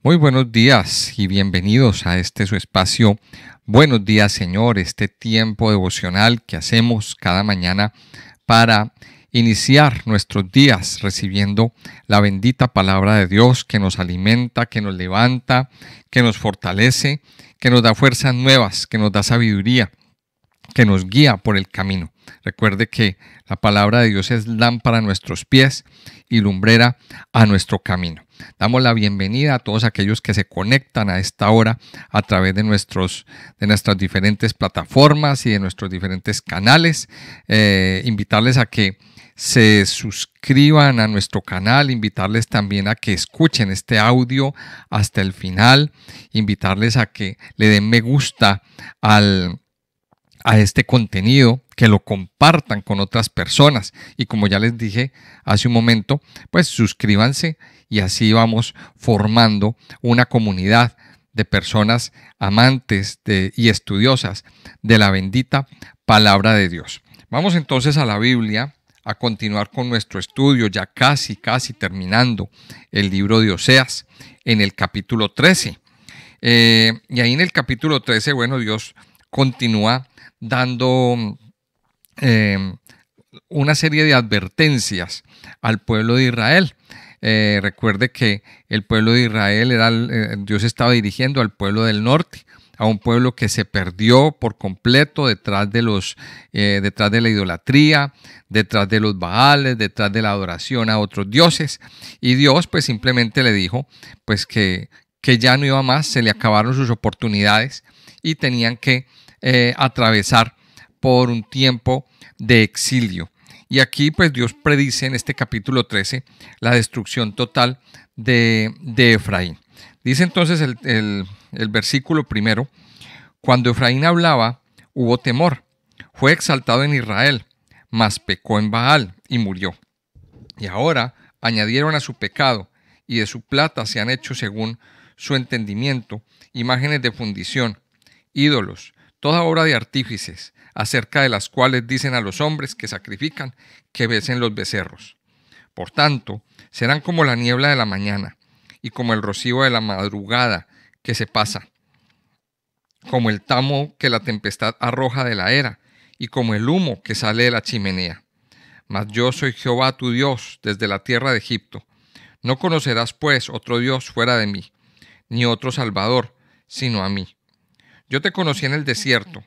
Muy buenos días y bienvenidos a este su espacio. Buenos días, Señor, este tiempo devocional que hacemos cada mañana para iniciar nuestros días recibiendo la bendita palabra de Dios que nos alimenta, que nos levanta, que nos fortalece, que nos da fuerzas nuevas, que nos da sabiduría, que nos guía por el camino. Recuerde que la palabra de Dios es lámpara a nuestros pies y lumbrera a nuestro camino. Damos la bienvenida a todos aquellos que se conectan a esta hora a través de nuestras diferentes plataformas y de nuestros diferentes canales. Invitarles a que se suscriban a nuestro canal, invitarles también a que escuchen este audio hasta el final, invitarles a que le den me gusta a este contenido, que lo compartan con otras personas y como ya les dije hace un momento, pues suscríbanse y así vamos formando una comunidad de personas amantes y estudiosas de la bendita palabra de Dios. Vamos entonces a la Biblia a continuar con nuestro estudio, ya casi terminando el libro de Oseas en el capítulo 13. Y ahí en el capítulo 13, bueno, Dios continúa dando una serie de advertencias al pueblo de Israel. Recuerde que el pueblo de Israel Dios estaba dirigiendo al pueblo del norte, a un pueblo que se perdió por completo detrás de la idolatría, detrás de los Baales, detrás de la adoración a otros dioses. Y Dios pues simplemente le dijo pues que ya no iba más, se le acabaron sus oportunidades y tenían que atravesar por un tiempo de exilio. Y aquí pues Dios predice en este capítulo 13 la destrucción total de Efraín. Dice entonces el versículo primero: cuando Efraín hablaba, hubo temor. Fue exaltado en Israel, mas pecó en Baal y murió. Y ahora añadieron a su pecado, y de su plata se han hecho según su entendimiento imágenes de fundición, ídolos, toda obra de artífices, acerca de las cuales dicen a los hombres que sacrifican que besen los becerros. Por tanto, serán como la niebla de la mañana y como el rocío de la madrugada que se pasa, como el tamo que la tempestad arroja de la era y como el humo que sale de la chimenea. Mas yo soy Jehová tu Dios desde la tierra de Egipto. No conocerás pues otro Dios fuera de mí, ni otro Salvador sino a mí. Yo te conocí en el desierto,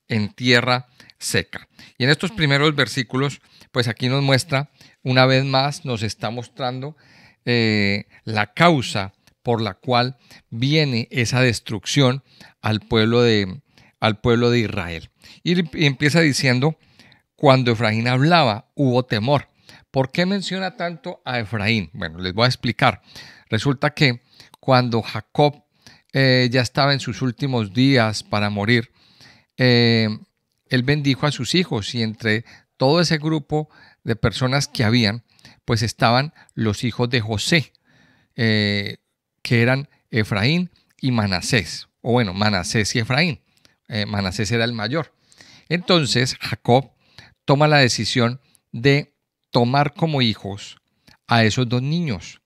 en tierra seca. Y en estos primeros versículos, pues aquí nos muestra, una vez más, nos está mostrando la causa por la cual viene esa destrucción al pueblo de Israel. Y empieza diciendo, cuando Efraín hablaba, hubo temor. ¿Por qué menciona tanto a Efraín? Bueno, les voy a explicar. Resulta que cuando Jacob ya estaba en sus últimos días para morir, él bendijo a sus hijos y entre todo ese grupo de personas que habían, pues estaban los hijos de José, que eran Efraín y Manasés, o bueno, Manasés y Efraín. Manasés era el mayor. Entonces Jacob toma la decisión de tomar como hijos a esos dos niños,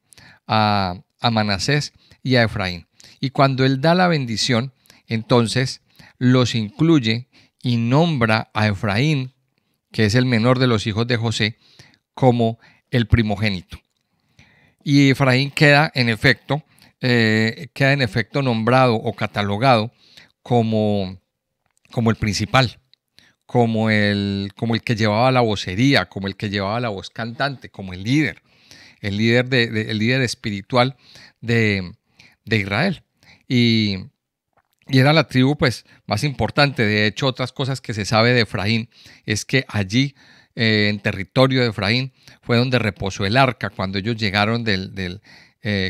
a Manasés y a Efraín. Y cuando él da la bendición, entonces los incluye y nombra a Efraín, que es el menor de los hijos de José, como el primogénito. Y Efraín queda en efecto nombrado o catalogado como el principal, como el que llevaba la vocería, como el que llevaba la voz cantante, como el líder espiritual de Israel. Y era la tribu pues más importante. De hecho, otras cosas que se sabe de Efraín es que allí, en territorio de Efraín, fue donde reposó el arca cuando ellos llegaron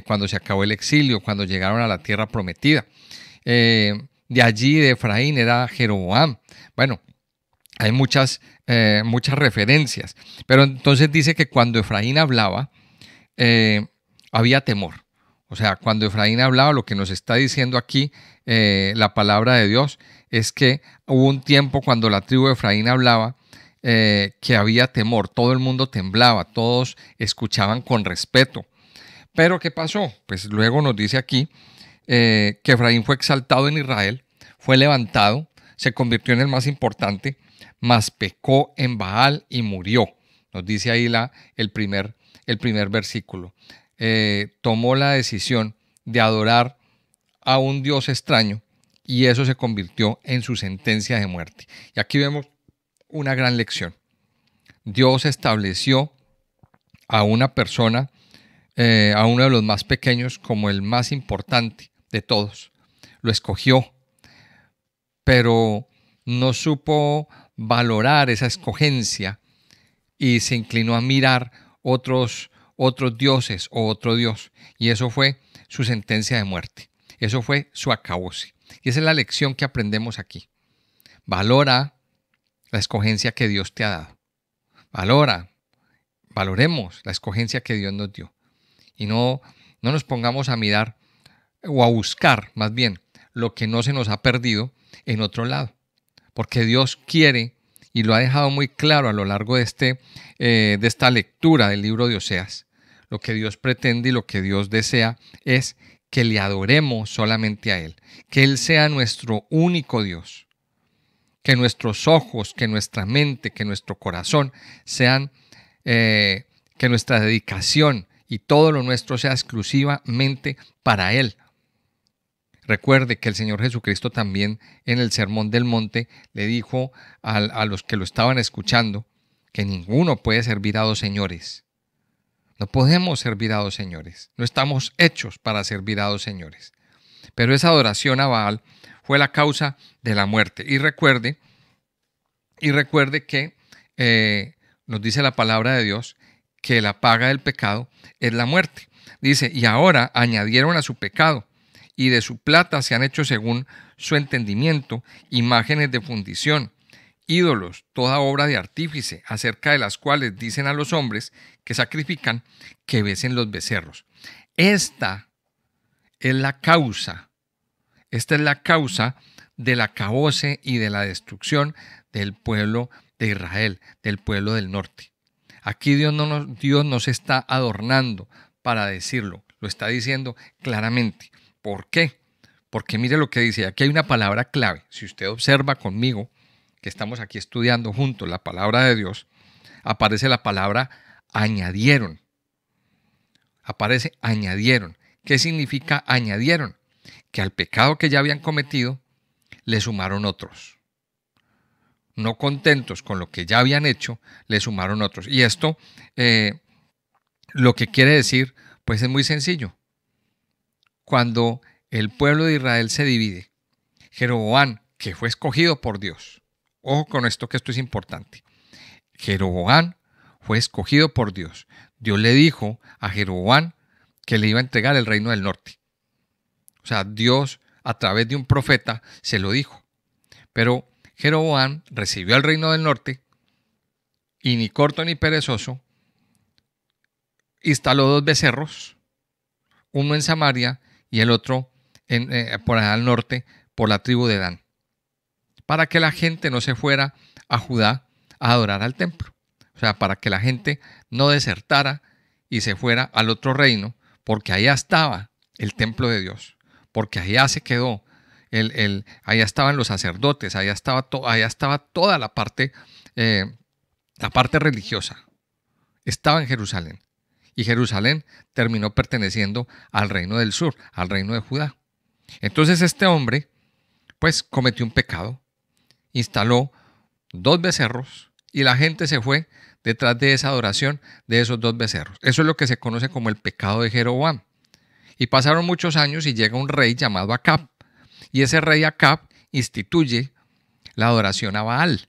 cuando se acabó el exilio, cuando llegaron a la tierra prometida. De allí, de Efraín, era Jeroboam. Bueno, hay muchas referencias. Pero entonces dice que cuando Efraín hablaba, había temor. O sea, cuando Efraín hablaba, lo que nos está diciendo aquí la palabra de Dios es que hubo un tiempo cuando la tribu de Efraín hablaba que había temor, todo el mundo temblaba, todos escuchaban con respeto, Pero ¿qué pasó? Pues luego nos dice aquí que Efraín fue exaltado en Israel, fue levantado, se convirtió en el más importante, mas pecó en Baal y murió. Nos dice ahí el primer versículo. Tomó la decisión de adorar a un Dios extraño y eso se convirtió en su sentencia de muerte. Y aquí vemos una gran lección. Dios estableció a una persona, a uno de los más pequeños, como el más importante de todos. Lo escogió, pero no supo valorar esa escogencia y se inclinó a mirar otros dioses o otro Dios. Y eso fue su sentencia de muerte. Eso fue su acabose. Y esa es la lección que aprendemos aquí. Valora la escogencia que Dios te ha dado. Valoremos la escogencia que Dios nos dio. Y no nos pongamos a mirar o a buscar, más bien, lo que no se nos ha perdido en otro lado. Porque Dios quiere, y lo ha dejado muy claro a lo largo de esta lectura del libro de Oseas, lo que Dios pretende y lo que Dios desea es que le adoremos solamente a Él, que Él sea nuestro único Dios, que nuestros ojos, que nuestra mente, que nuestro corazón sean, que nuestra dedicación y todo lo nuestro sea exclusivamente para Él. Recuerde que el Señor Jesucristo también en el Sermón del Monte le dijo a los que lo estaban escuchando que ninguno puede servir a dos señores. No podemos servir a dos señores. No estamos hechos para servir a dos señores. Pero esa adoración a Baal fue la causa de la muerte. Y recuerde que nos dice la palabra de Dios que la paga del pecado es la muerte. Dice, y ahora añadieron a su pecado, y de su plata se han hecho según su entendimiento imágenes de fundición, ídolos, toda obra de artífice, acerca de las cuales dicen a los hombres que sacrifican que besen los becerros. Esta es la causa del acabose y de la destrucción del pueblo de Israel, del pueblo del norte. Aquí Dios no se está adornando para decirlo, lo está diciendo claramente. ¿Por qué? Porque mire lo que dice, aquí hay una palabra clave. Si usted observa conmigo, que estamos aquí estudiando juntos la palabra de Dios, aparece la palabra añadieron. Aparece añadieron. ¿Qué significa añadieron? Que al pecado que ya habían cometido, le sumaron otros. No contentos con lo que ya habían hecho, le sumaron otros. Y esto lo que quiere decir, pues es muy sencillo. Cuando el pueblo de Israel se divide, Jeroboam, que fue escogido por Dios, ojo con esto, que esto es importante. Jeroboam fue escogido por Dios. Dios le dijo a Jeroboam que le iba a entregar el reino del norte. O sea, Dios a través de un profeta se lo dijo. Pero Jeroboam recibió el reino del norte y ni corto ni perezoso instaló dos becerros, uno en Samaria y el otro por allá al norte, por la tribu de Dan, para que la gente no se fuera a Judá a adorar al templo. O sea, para que la gente no desertara y se fuera al otro reino, porque allá estaba el templo de Dios, porque allá se quedó, allá estaban los sacerdotes, allá estaba toda la parte religiosa. Estaba en Jerusalén. Y Jerusalén terminó perteneciendo al reino del sur, al reino de Judá. Entonces este hombre, pues, cometió un pecado, instaló dos becerros y la gente se fue detrás de esa adoración de esos dos becerros. Eso es lo que se conoce como el pecado de Jeroboam. Y pasaron muchos años y llega un rey llamado Acab. Y ese rey Acab instituye la adoración a Baal.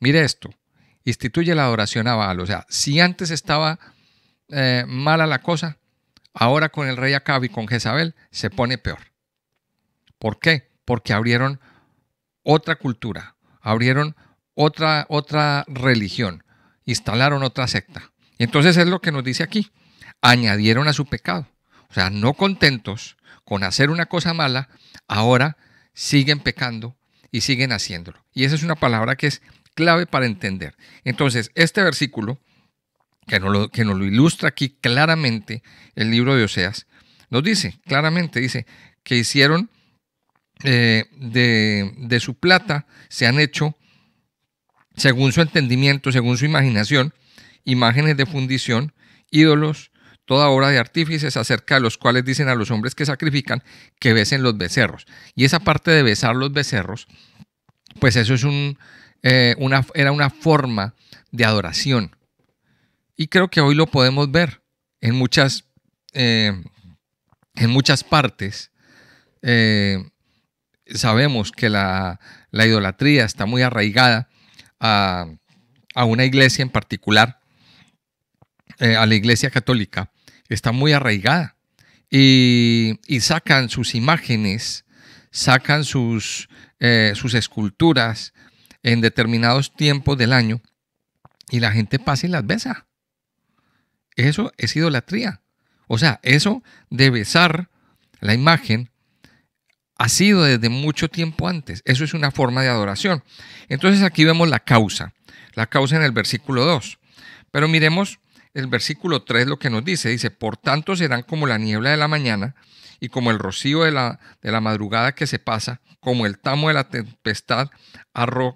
Mire esto, instituye la adoración a Baal. O sea, si antes estaba mala la cosa, ahora con el rey Acab y con Jezabel se pone peor. ¿Por qué? Porque abrieron otra cultura, abrieron otra religión, instalaron otra secta. Y entonces es lo que nos dice aquí, añadieron a su pecado. O sea, no contentos con hacer una cosa mala, ahora siguen pecando y siguen haciéndolo. Y esa es una palabra que es clave para entender. Entonces, este versículo que nos lo ilustra aquí claramente el libro de Oseas, nos dice claramente, dice que hicieron de su plata, se han hecho, según su entendimiento, según su imaginación, imágenes de fundición, ídolos, toda obra de artífices, acerca de los cuales dicen a los hombres que sacrifican que besen los becerros. Y esa parte de besar los becerros, pues eso es era una forma de adoración. Y creo que hoy lo podemos ver en muchas partes. Sabemos que la idolatría está muy arraigada a una iglesia en particular, a la iglesia católica, está muy arraigada. Y sacan sus imágenes, sacan sus esculturas en determinados tiempos del año y la gente pasa y las besa. Eso es idolatría. O sea, eso de besar la imagen ha sido desde mucho tiempo antes. Eso es una forma de adoración. Entonces aquí vemos la causa en el versículo 2. Pero miremos el versículo 3 lo que nos dice. Dice, por tanto serán como la niebla de la mañana y como el rocío de la madrugada que se pasa, como el tamo de la tempestad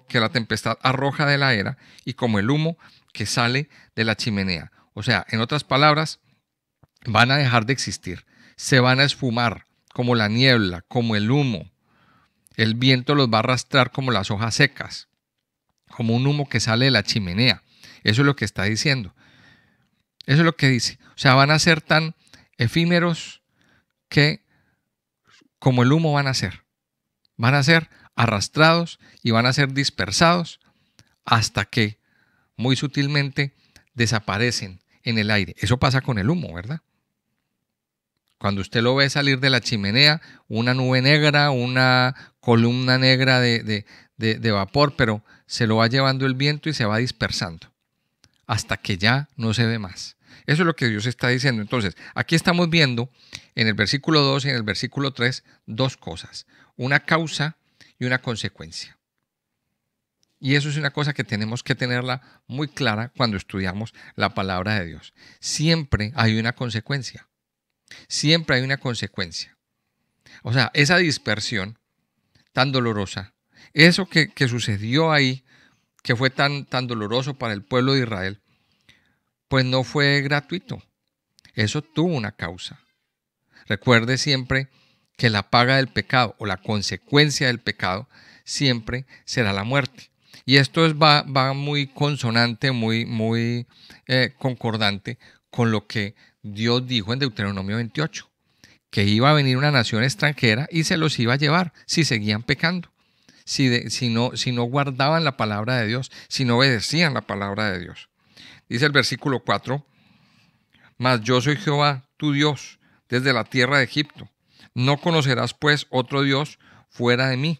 que la tempestad arroja de la era y como el humo que sale de la chimenea. O sea, en otras palabras, van a dejar de existir, se van a esfumar como la niebla, como el humo. El viento los va a arrastrar como las hojas secas, como un humo que sale de la chimenea. Eso es lo que está diciendo. Eso es lo que dice. O sea, van a ser tan efímeros que como el humo van a ser. Van a ser arrastrados y van a ser dispersados hasta que muy sutilmente desaparecen en el aire. Eso pasa con el humo, ¿verdad? Cuando usted lo ve salir de la chimenea, una nube negra, una columna negra de vapor, pero se lo va llevando el viento y se va dispersando hasta que ya no se ve más. Eso es lo que Dios está diciendo. Entonces, aquí estamos viendo en el versículo 2 y en el versículo 3 dos cosas, una causa y una consecuencia. Y eso es una cosa que tenemos que tenerla muy clara cuando estudiamos la palabra de Dios. Siempre hay una consecuencia. Siempre hay una consecuencia. O sea, esa dispersión tan dolorosa, eso que sucedió ahí, que fue tan doloroso para el pueblo de Israel, pues no fue gratuito. Eso tuvo una causa. Recuerde siempre que la paga del pecado o la consecuencia del pecado siempre será la muerte. Y esto va muy consonante, muy concordante con lo que Dios dijo en Deuteronomio 28, que iba a venir una nación extranjera y se los iba a llevar si seguían pecando, si no guardaban la palabra de Dios, si no obedecían la palabra de Dios. Dice el versículo 4, mas yo soy Jehová, tu Dios, desde la tierra de Egipto. No conocerás pues otro Dios fuera de mí,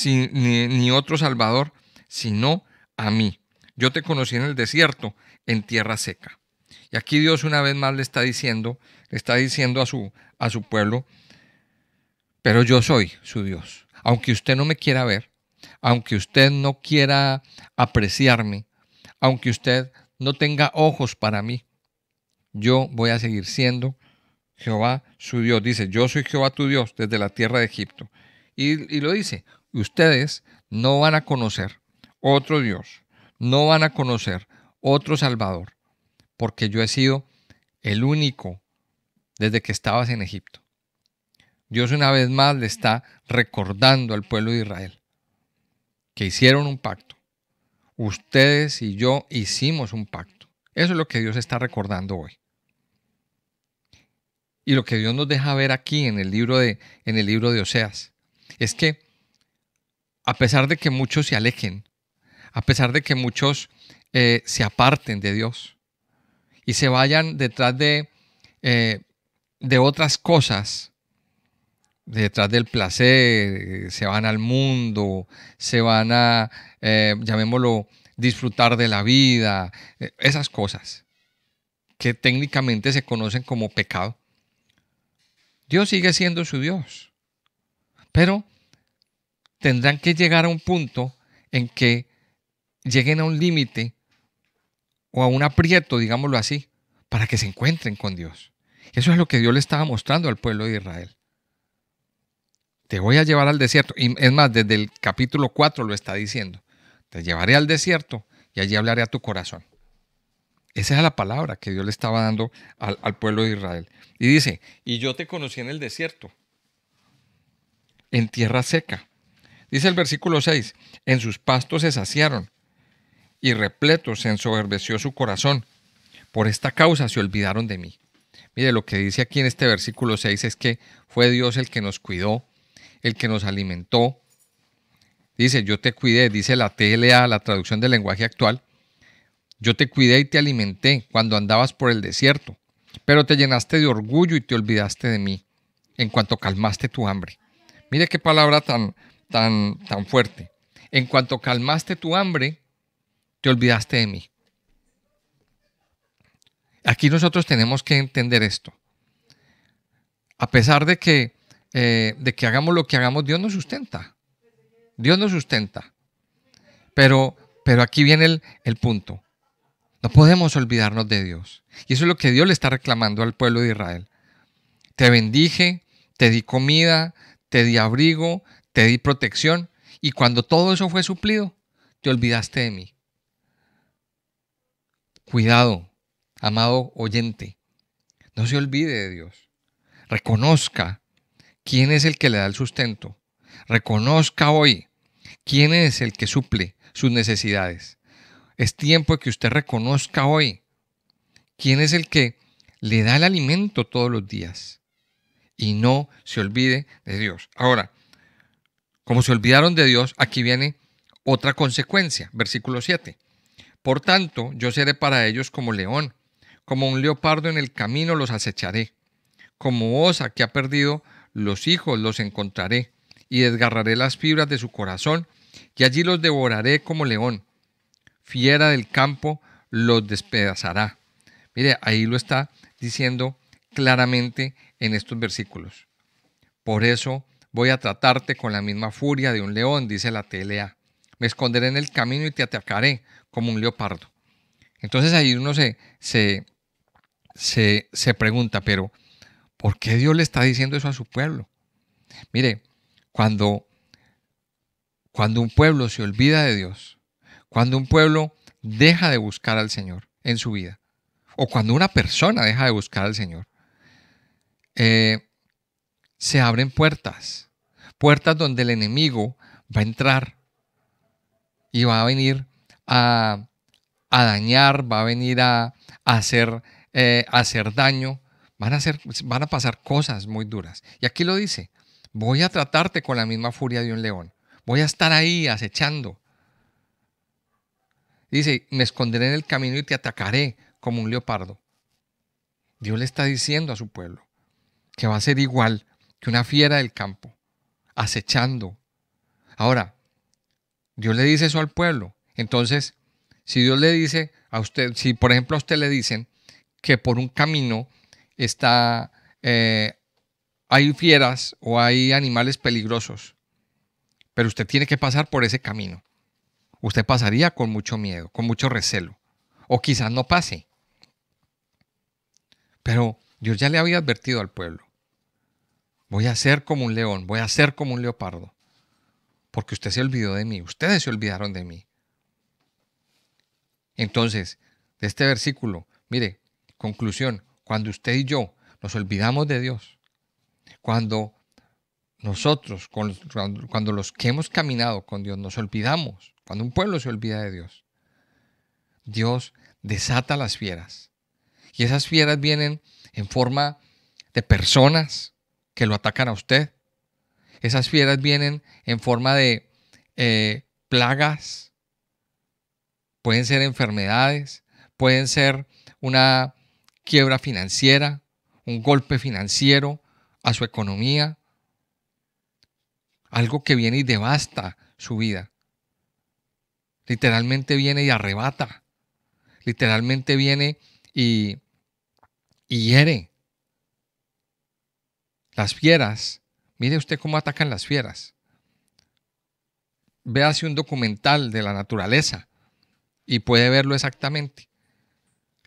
ni otro Salvador, sino a mí. Yo te conocí en el desierto, en tierra seca. Y aquí Dios una vez más le está diciendo a su pueblo, pero yo soy su Dios. Aunque usted no me quiera ver, aunque usted no quiera apreciarme, aunque usted no tenga ojos para mí, yo voy a seguir siendo Jehová su Dios. Dice, yo soy Jehová tu Dios desde la tierra de Egipto. Y lo dice, ustedes no van a conocer otro Dios, no van a conocer otro Salvador, porque yo he sido el único desde que estabas en Egipto. Dios una vez más le está recordando al pueblo de Israel que hicieron un pacto. Ustedes y yo hicimos un pacto. Eso es lo que Dios está recordando hoy. Y lo que Dios nos deja ver aquí en el libro de Oseas es que a pesar de que muchos se alejen, a pesar de que muchos se aparten de Dios y se vayan detrás de otras cosas, detrás del placer, se van al mundo, se van a, llamémoslo, disfrutar de la vida, esas cosas que técnicamente se conocen como pecado. Dios sigue siendo su Dios, pero tendrán que llegar a un punto en que lleguen a un límite o a un aprieto, digámoslo así, para que se encuentren con Dios. Eso es lo que Dios le estaba mostrando al pueblo de Israel. Te voy a llevar al desierto. Y es más, desde el capítulo 4 lo está diciendo. Te llevaré al desierto y allí hablaré a tu corazón. Esa es la palabra que Dios le estaba dando al pueblo de Israel. Y dice, y yo te conocí en el desierto, en tierra seca. Dice el versículo 6, en sus pastos se saciaron y repletos se ensoberbeció su corazón. Por esta causa se olvidaron de mí. Mire, lo que dice aquí en este versículo 6 es que fue Dios el que nos cuidó, el que nos alimentó. Dice, yo te cuidé, dice la TLA, la traducción del lenguaje actual. Yo te cuidé y te alimenté cuando andabas por el desierto, pero te llenaste de orgullo y te olvidaste de mí, en cuanto calmaste tu hambre. Mire qué palabra tan fuerte. En cuanto calmaste tu hambre, te olvidaste de mí. Aquí nosotros tenemos que entender esto. A pesar de que hagamos lo que hagamos, Dios nos sustenta. Dios nos sustenta. Pero aquí viene el punto. No podemos olvidarnos de Dios. Y eso es lo que Dios le está reclamando al pueblo de Israel. Te bendije, te di comida, te di abrigo, te di protección. Y cuando todo eso fue suplido, te olvidaste de mí. Cuidado, amado oyente. No se olvide de Dios. Reconozca quién es el que le da el sustento. Reconozca hoy quién es el que suple sus necesidades. Es tiempo de que usted reconozca hoy quién es el que le da el alimento todos los días. Y no se olvide de Dios. Ahora, como se olvidaron de Dios, aquí viene otra consecuencia. Versículo 7. Por tanto, yo seré para ellos como león, como un leopardo en el camino los acecharé. Como osa que ha perdido los hijos los encontraré, y desgarraré las fibras de su corazón, y allí los devoraré como león. Fiera del campo los despedazará. Mire, ahí lo está diciendo claramente en estos versículos. Por eso voy a tratarte con la misma furia de un león, dice la TLA. Me esconderé en el camino y te atacaré como un leopardo. Entonces ahí uno se pregunta, pero ¿por qué Dios le está diciendo eso a su pueblo? Mire, cuando un pueblo se olvida de Dios, cuando un pueblo deja de buscar al Señor en su vida, o cuando una persona deja de buscar al Señor, se abren puertas donde el enemigo va a entrar y va a venir a dañar, va a venir a hacer daño, van a pasar cosas muy duras. Y aquí lo dice, voy a tratarte con la misma furia de un león, voy a estar ahí acechando. Dice, me esconderé en el camino y te atacaré como un leopardo. Dios le está diciendo a su pueblo que va a ser igual que una fiera del campo, acechando. Ahora, Dios le dice eso al pueblo. Entonces, si Dios le dice a usted, si por ejemplo a usted le dicen que por un camino hay fieras o hay animales peligrosos, pero usted tiene que pasar por ese camino, usted pasaría con mucho miedo, con mucho recelo, o quizás no pase. Pero Dios ya le había advertido al pueblo, voy a ser como un león, voy a ser como un leopardo, porque usted se olvidó de mí, ustedes se olvidaron de mí. Entonces, de este versículo, mire, conclusión, cuando usted y yo nos olvidamos de Dios, cuando nosotros, cuando los que hemos caminado con Dios nos olvidamos, cuando un pueblo se olvida de Dios, Dios desata las fieras. Y esas fieras vienen en forma de personas que lo atacan a usted. Esas fieras vienen en forma de plagas, pueden ser enfermedades, pueden ser una quiebra financiera, un golpe financiero a su economía, algo que viene y devasta su vida. Literalmente viene y arrebata, literalmente viene y hiere. Las fieras, mire usted cómo atacan las fieras. Véase un documental de la naturaleza y puede verlo exactamente.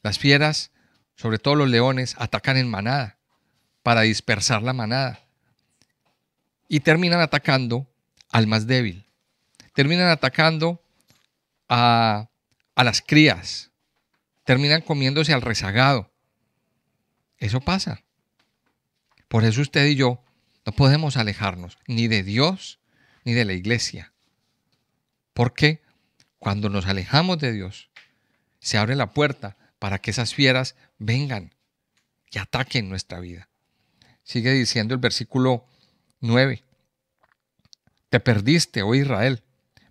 Las fieras, sobre todo los leones, atacan en manada para dispersar la manada y terminan atacando al más débil. Terminan atacando a las crías, terminan comiéndose al rezagado. Eso pasa. Por eso usted y yo no podemos alejarnos ni de Dios ni de la iglesia. Porque cuando nos alejamos de Dios, se abre la puerta para que esas fieras vengan y ataquen nuestra vida. Sigue diciendo el versículo 9. Te perdiste, oh Israel,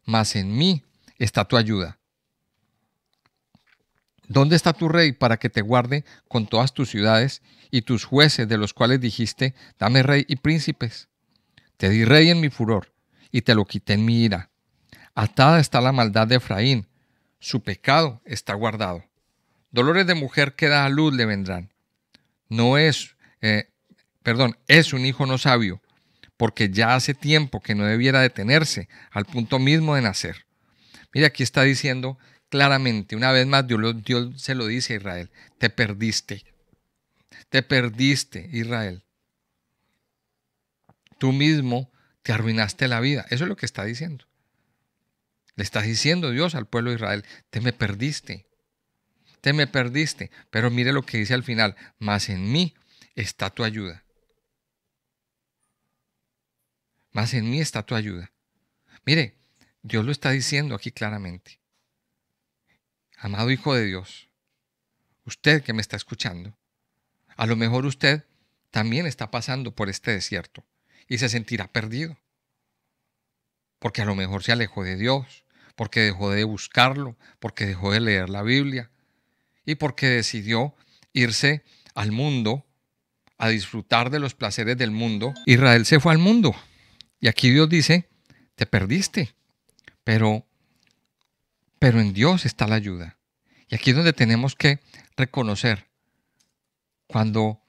mas en mí está tu ayuda. ¿Dónde está tu rey para que te guarde con todas tus ciudades y tus jueces de los cuales dijiste, dame rey y príncipes? Te di rey en mi furor y te lo quité en mi ira. Atada está la maldad de Efraín, su pecado está guardado. Dolores de mujer que da a luz le vendrán. Es un hijo no sabio, porque ya hace tiempo que no debiera detenerse al punto mismo de nacer. Mira, aquí está diciendo claramente, una vez más Dios se lo dice a Israel, te perdiste, Israel. Tú mismo te arruinaste la vida. Eso es lo que está diciendo. Le está diciendo Dios al pueblo de Israel, te me perdiste. Pero mire lo que dice al final, mas en mí está tu ayuda. Mas en mí está tu ayuda. Mire, Dios lo está diciendo aquí claramente. Amado Hijo de Dios, usted que me está escuchando, a lo mejor usted también está pasando por este desierto y se sentirá perdido. Porque a lo mejor se alejó de Dios, porque dejó de buscarlo, porque dejó de leer la Biblia y porque decidió irse al mundo a disfrutar de los placeres del mundo. Israel se fue al mundo y aquí Dios dice, te perdiste, pero en Dios está la ayuda. Y aquí es donde tenemos que reconocer cuando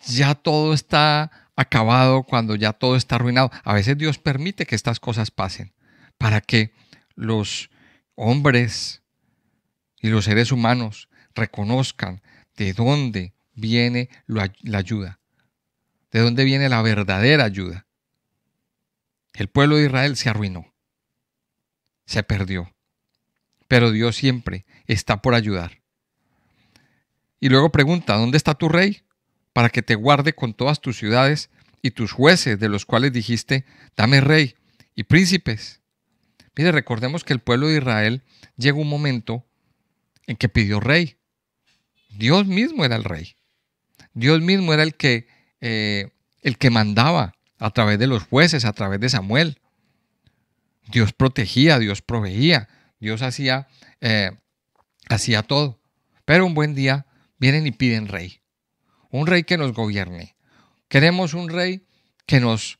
ya todo está acabado, cuando ya todo está arruinado. A veces Dios permite que estas cosas pasen para que los hombres y los seres humanos reconozcan de dónde viene la ayuda, de dónde viene la verdadera ayuda. El pueblo de Israel se arruinó, se perdió, pero Dios siempre está por ayudar. Y luego pregunta, ¿dónde está tu rey? Para que te guarde con todas tus ciudades y tus jueces, de los cuales dijiste, dame rey y príncipes. Mire, recordemos que el pueblo de Israel llegó un momento en que pidió rey. Dios mismo era el rey. Dios mismo era el que mandaba a través de los jueces, a través de Samuel. Dios protegía, Dios proveía, Dios hacía todo. Pero un buen día vienen y piden rey. Un rey que nos gobierne. Queremos un rey que nos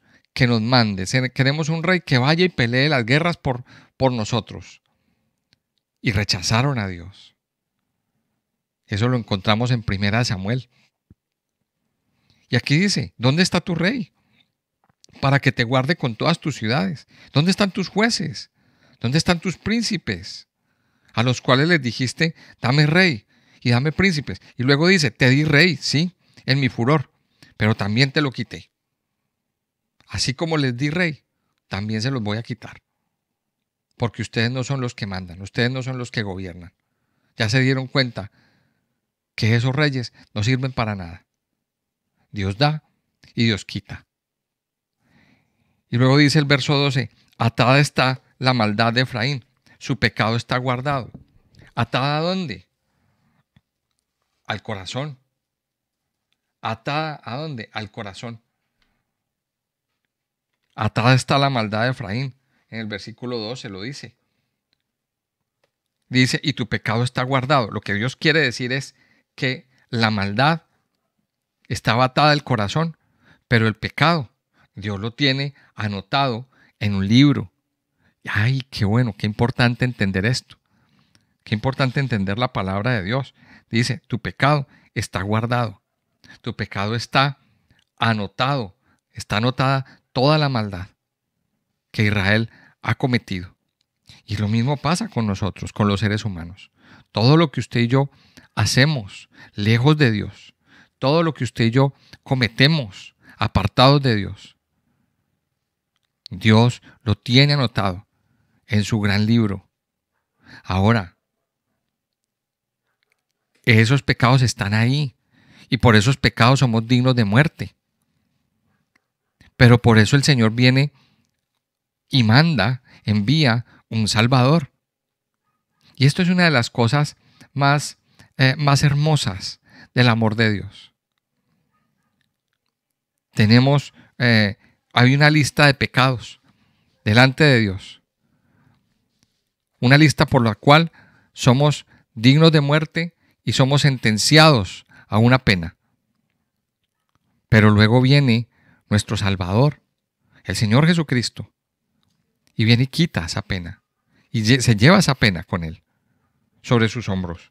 mande. Queremos un rey que vaya y pelee las guerras por nosotros. Y rechazaron a Dios. Eso lo encontramos en 1 Samuel. Y aquí dice, ¿dónde está tu rey? Para que te guarde con todas tus ciudades. ¿Dónde están tus jueces? ¿Dónde están tus príncipes? A los cuales les dijiste, dame rey y dame príncipes. Y luego dice, te di rey, sí, en mi furor, pero también te lo quité. Así como les di rey, también se los voy a quitar. Porque ustedes no son los que mandan, ustedes no son los que gobiernan. Ya se dieron cuenta que esos reyes no sirven para nada. Dios da y Dios quita. Y luego dice el verso 12, atada está la maldad de Efraín, su pecado está guardado. ¿Atada a dónde? Al corazón. ¿Atada a dónde? Al corazón. Atada está la maldad de Efraín. En el versículo 12 lo dice. Dice, y tu pecado está guardado. Lo que Dios quiere decir es que la maldad estaba atada al corazón, pero el pecado, Dios lo tiene anotado en un libro. Ay, qué bueno, qué importante entender esto. Qué importante entender la palabra de Dios. Dice, tu pecado está guardado. Tu pecado está anotado. Está anotada toda la maldad que Israel ha cometido. Y lo mismo pasa con nosotros, con los seres humanos. todo lo que usted y yo hacemos lejos de Dios, todo lo que usted y yo cometemos apartados de Dios, Dios lo tiene anotado en su gran libro. Ahora, esos pecados están ahí y por esos pecados somos dignos de muerte. Pero por eso el Señor viene y envía un Salvador. Y esto es una de las cosas más hermosas del amor de Dios. Hay una lista de pecados delante de Dios. Una lista por la cual somos dignos de muerte y somos sentenciados a una pena. Pero luego viene nuestro Salvador, el Señor Jesucristo, y viene y quita esa pena. Y se lleva esa pena con Él, sobre sus hombros.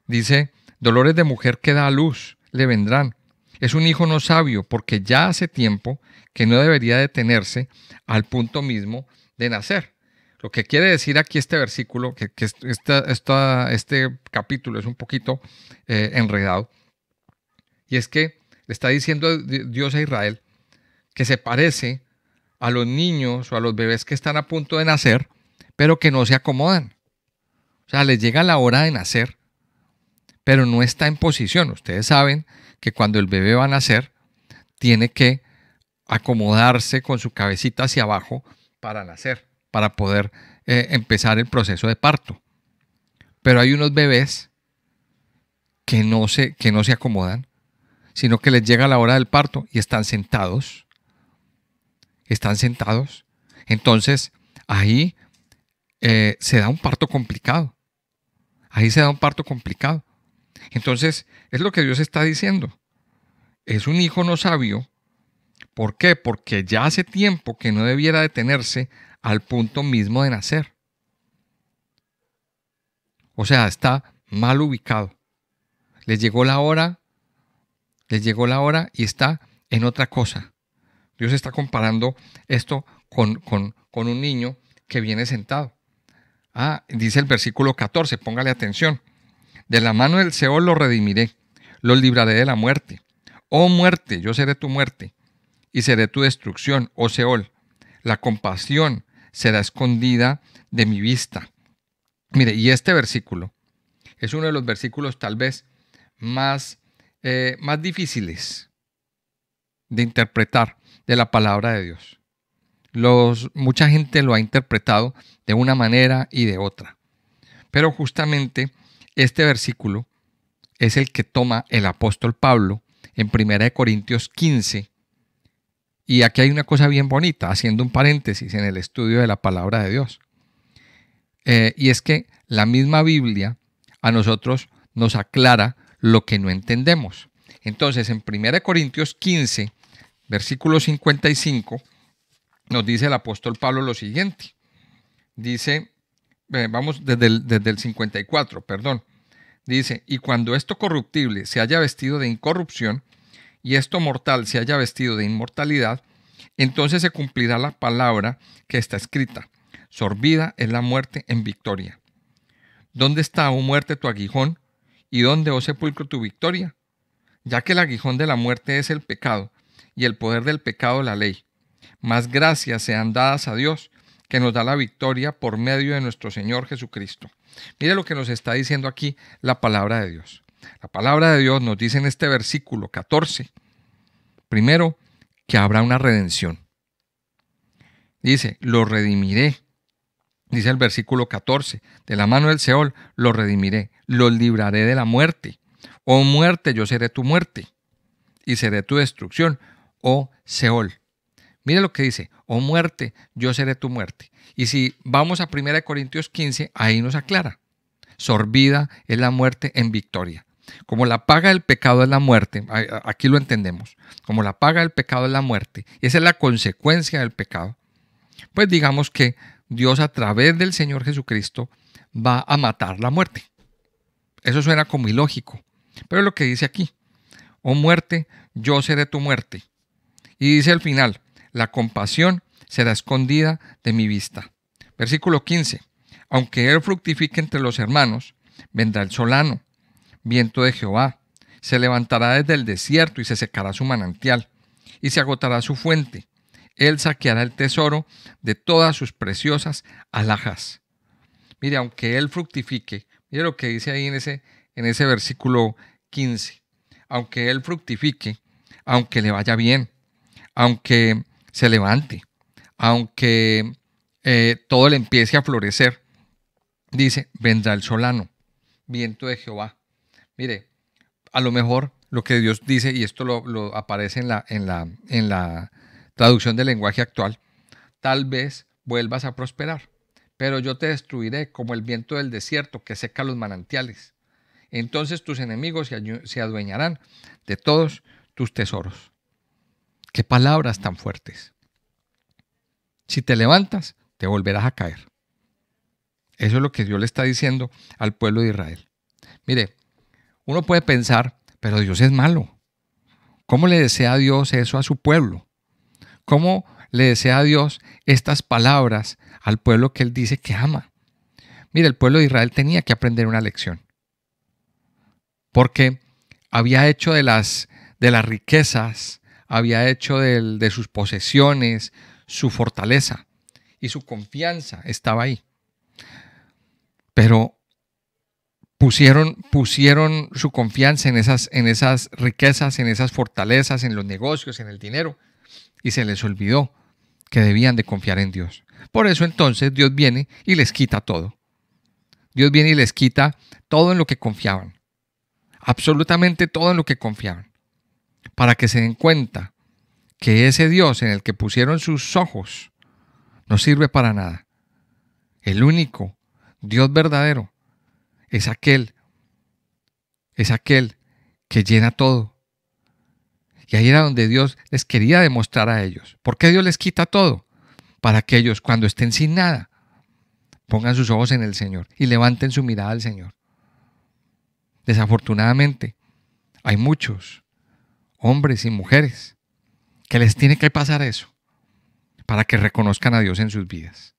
Dice, dolores de mujer que da a luz le vendrán. Es un hijo no sabio, porque ya hace tiempo que no debería detenerse al punto mismo de nacer. Lo que quiere decir aquí este versículo, que este capítulo es un poquito enredado, y es que le está diciendo Dios a Israel que se parece a los niños o a los bebés que están a punto de nacer, pero que no se acomodan. O sea, les llega la hora de nacer, pero no está en posición. Ustedes saben que cuando el bebé va a nacer, tiene que acomodarse con su cabecita hacia abajo para nacer, para poder empezar el proceso de parto. Pero hay unos bebés que no se acomodan, sino que les llega la hora del parto y están sentados. Están sentados. Entonces, ahí se da un parto complicado. Ahí se da un parto complicado. Entonces, es lo que Dios está diciendo. Es un hijo no sabio. ¿Por qué? Porque ya hace tiempo que no debiera detenerse al punto mismo de nacer. O sea, está mal ubicado. Les llegó la hora y está en otra cosa. Dios está comparando esto con un niño que viene sentado. Dice el versículo 14, póngale atención. De la mano del Seol los redimiré, los libraré de la muerte. Oh muerte, yo seré tu muerte, y seré tu destrucción, oh Seol. La compasión será escondida de mi vista. Mire, y este versículo es uno de los versículos tal vez más difíciles de interpretar de la palabra de Dios. Mucha gente lo ha interpretado de una manera y de otra. Pero justamente este versículo es el que toma el apóstol Pablo en 1 Corintios 15. Y aquí hay una cosa bien bonita, haciendo un paréntesis en el estudio de la palabra de Dios. Y es que la misma Biblia a nosotros nos aclara lo que no entendemos. Entonces, en 1 Corintios 15, versículo 55, nos dice el apóstol Pablo lo siguiente. Dice, vamos desde el 54, perdón. Dice, y cuando esto corruptible se haya vestido de incorrupción, y esto mortal se haya vestido de inmortalidad, entonces se cumplirá la palabra que está escrita. Sorbida es la muerte en victoria. ¿Dónde está, oh muerte, tu aguijón? ¿Y dónde, oh sepulcro, tu victoria? Ya que el aguijón de la muerte es el pecado, y el poder del pecado la ley. Más gracias sean dadas a Dios, que nos da la victoria por medio de nuestro Señor Jesucristo. Mire lo que nos está diciendo aquí la palabra de Dios. La palabra de Dios nos dice en este versículo 14, primero, que habrá una redención. Dice, lo redimiré. Dice el versículo 14, de la mano del Seol los redimiré, los libraré de la muerte. Oh muerte, yo seré tu muerte, y seré tu destrucción, oh Seol. Mire lo que dice, oh muerte, yo seré tu muerte. Y si vamos a 1 Corintios 15, ahí nos aclara. Sorbida es la muerte en victoria. Como la paga del pecado es la muerte, aquí lo entendemos, como la paga del pecado es la muerte, y esa es la consecuencia del pecado, pues digamos que Dios a través del Señor Jesucristo va a matar la muerte. Eso suena como ilógico, pero es lo que dice aquí. Oh muerte, yo seré tu muerte. Y dice al final, la compasión será escondida de mi vista. Versículo 15. Aunque él fructifique entre los hermanos, vendrá el solano, viento de Jehová. Se levantará desde el desierto y se secará su manantial, y se agotará su fuente. Él saqueará el tesoro de todas sus preciosas alhajas. Mire, aunque él fructifique, mire lo que dice ahí en ese versículo 15. Aunque él fructifique, aunque le vaya bien, aunque se levante, aunque todo le empiece a florecer, dice, vendrá el solano, viento de Jehová. Mire, a lo mejor lo que Dios dice, y esto lo aparece en la traducción del lenguaje actual, tal vez vuelvas a prosperar, pero yo te destruiré como el viento del desierto que seca los manantiales. Entonces tus enemigos se adueñarán de todos tus tesoros. Qué palabras tan fuertes. Si te levantas, te volverás a caer. Eso es lo que Dios le está diciendo al pueblo de Israel. Mire, uno puede pensar, pero Dios es malo. ¿Cómo le desea a Dios eso a su pueblo? ¿Cómo le desea a Dios estas palabras al pueblo que Él dice que ama? Mire, el pueblo de Israel tenía que aprender una lección. Porque había hecho de las riquezas, había hecho de sus posesiones, su fortaleza y su confianza estaba ahí. Pero pusieron su confianza en esas riquezas, en esas fortalezas, en los negocios, en el dinero, y se les olvidó que debían de confiar en Dios. Por eso entonces Dios viene y les quita todo. Dios viene y les quita todo en lo que confiaban. Absolutamente todo en lo que confiaban. Para que se den cuenta que ese Dios en el que pusieron sus ojos no sirve para nada. El único Dios verdadero es aquel que llena todo. Y ahí era donde Dios les quería demostrar a ellos. ¿Por qué Dios les quita todo? Para que ellos, cuando estén sin nada, pongan sus ojos en el Señor y levanten su mirada al Señor. Desafortunadamente, hay muchos hombres y mujeres que les tiene que pasar eso para que reconozcan a Dios en sus vidas.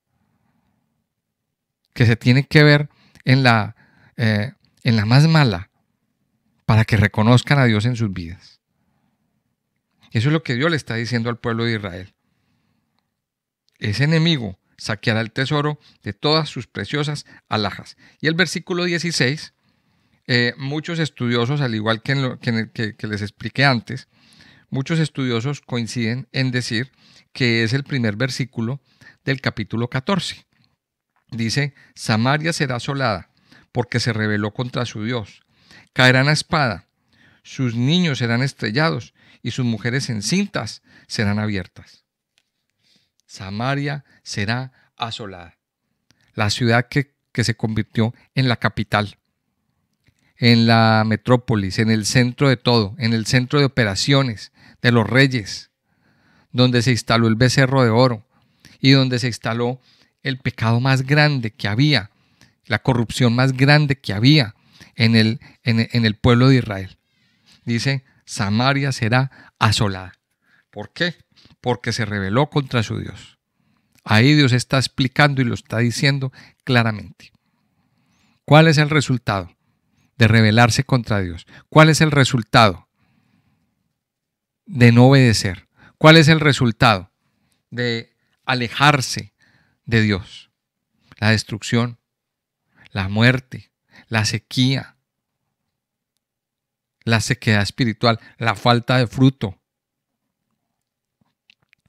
Que se tiene que ver en la más mala para que reconozcan a Dios en sus vidas. Eso es lo que Dios le está diciendo al pueblo de Israel. Ese enemigo saqueará el tesoro de todas sus preciosas alhajas. Y el versículo 16, muchos estudiosos, al igual que les expliqué antes, muchos estudiosos coinciden en decir que es el primer versículo del capítulo 14. Dice, Samaria será asolada porque se rebeló contra su Dios. Caerán a espada, sus niños serán estrellados y sus mujeres encintas serán abiertas. Samaria será asolada. La ciudad que se convirtió en la capital, en la metrópolis, en el centro de todo, en el centro de operaciones de los reyes, donde se instaló el becerro de oro y donde se instaló el pecado más grande que había, la corrupción más grande que había en el pueblo de Israel. Dice, Samaria será asolada. ¿Por qué? Porque se rebeló contra su Dios. Ahí Dios está explicando y lo está diciendo claramente. ¿Cuál es el resultado de rebelarse contra Dios? ¿Cuál es el resultado de no obedecer? ¿Cuál es el resultado de alejarse de Dios? La destrucción, la muerte, la sequía, la sequedad espiritual, la falta de fruto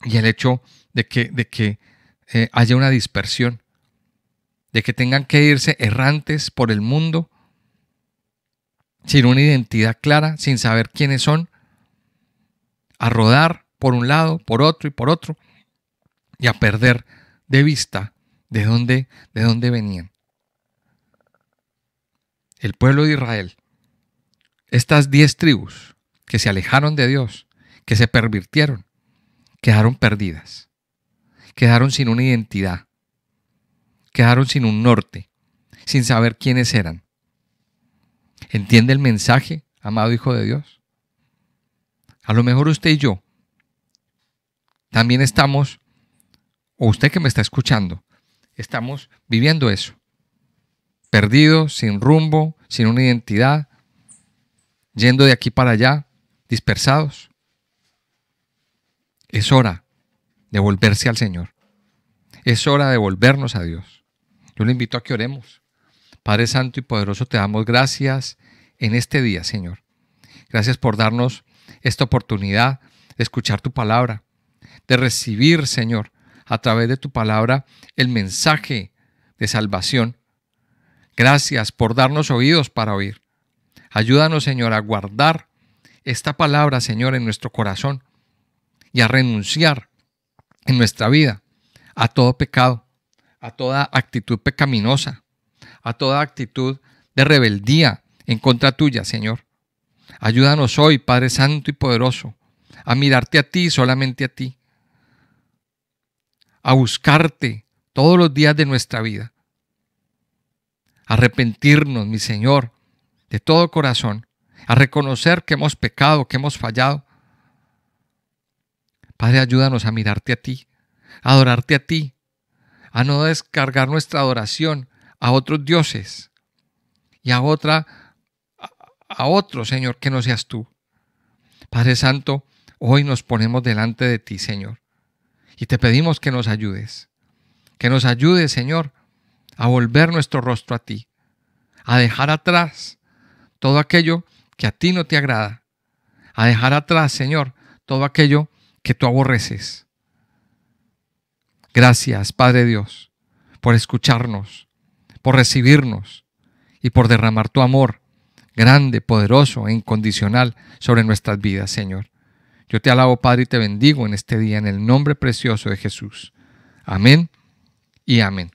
y el hecho de que haya una dispersión, de que tengan que irse errantes por el mundo sin una identidad clara, sin saber quiénes son, a rodar por un lado, por otro y por otro, y a perder de vista de dónde venían. El pueblo de Israel, estas 10 tribus que se alejaron de Dios, que se pervirtieron, quedaron perdidas, quedaron sin una identidad, quedaron sin un norte, sin saber quiénes eran. ¿Entiende el mensaje, amado hijo de Dios? A lo mejor usted y yo también estamos, o usted que me está escuchando, estamos viviendo eso. perdidos, sin rumbo, sin una identidad, yendo de aquí para allá, dispersados. Es hora de volverse al Señor. Es hora de volvernos a Dios. Yo le invito a que oremos. Padre Santo y Poderoso, te damos gracias en este día, Señor. Gracias por darnos esta oportunidad de escuchar tu palabra, de recibir, Señor, a través de tu palabra el mensaje de salvación. Gracias por darnos oídos para oír. Ayúdanos, Señor, a guardar esta palabra, Señor, en nuestro corazón y a renunciar en nuestra vida a todo pecado, a toda actitud pecaminosa, a toda actitud de rebeldía en contra tuya, Señor. Ayúdanos hoy, Padre Santo y Poderoso, a mirarte a ti, solamente a ti, a buscarte todos los días de nuestra vida, a arrepentirnos, mi Señor, de todo corazón, a reconocer que hemos pecado, que hemos fallado. Padre, ayúdanos a mirarte a ti, a adorarte a ti, a no descargar nuestra adoración a otros dioses y a otro, Señor, que no seas tú. Padre Santo, hoy nos ponemos delante de ti, Señor, y te pedimos que nos ayudes, Señor, a volver nuestro rostro a ti, a dejar atrás todo aquello que a ti no te agrada, a dejar atrás, Señor, todo aquello que tú aborreces. Gracias, Padre Dios, por escucharnos, por recibirnos y por derramar tu amor grande, poderoso e incondicional sobre nuestras vidas, Señor. Yo te alabo, Padre, y te bendigo en este día en el nombre precioso de Jesús. Amén y amén.